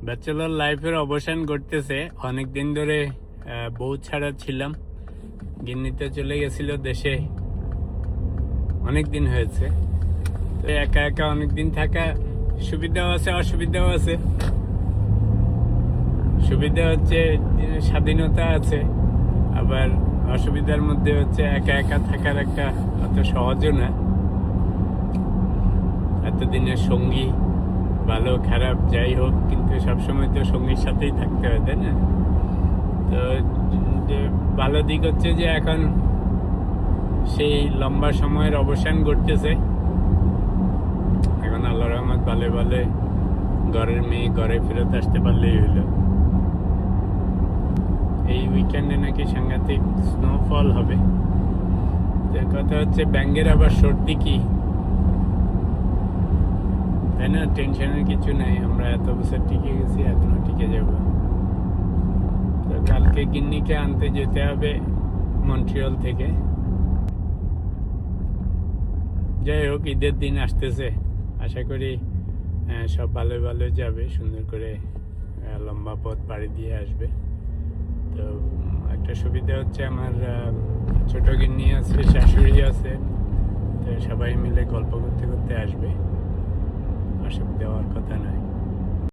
Bachelor লাইফের অবসান ঘটতেছে। অনেকদিন ধরে বউ ছাড়া ছিলাম। গিন্নিতে চলে গেছিল দেশে, অনেকদিন হয়েছে। তো একা একা অনেকদিন থাকা সুবিধাও আছে, অসুবিধাও আছে। সুবিধা হচ্ছে স্বাধীনতা আছে, আবার অসুবিধার মধ্যে হচ্ছে একা একা থাকার একটা অত সহজও না। এতদিনের সঙ্গী ভালো খারাপ যাই হোক, কিন্তু সবসময় তো সঙ্গীর সাথেই থাকতে হয়, তাই না? তো ভালো দিক হচ্ছে যে এখন সেই লম্বা সময়ের অবসান ঘটতেছে। এখন আল্লাহ রহমত ভালো ভালো ঘরের মেয়ে ঘরে ফেরত আসতে পারলেই হলো। এই উইকেন্ডে নাকি সাংঘাতিক স্নোফল হবে। কথা হচ্ছে ব্যাঙ্গের আবার সর্দি কি, তাই না? টেনশনের কিছু নাই, আমরা এত বছর টিকে গেছি, এখনো টিকে যাব। তো কালকে গিন্নিকে আনতে যেতে হবে মন্ট্রিয়ল থেকে। যাই হোক, ঈদের দিন আসতেছে, আশা করি সব ভালো ভালো যাবে, সুন্দর করে লম্বা পথ পাড়ি দিয়ে আসবে। তো একটা সুবিধা হচ্ছে আমার ছোট গিন্নি আছে, শাশুড়ি আছে, তো সবাই মিলে গল্প করতে করতে আসবে, অসুবিধা হওয়ার কথা নয়।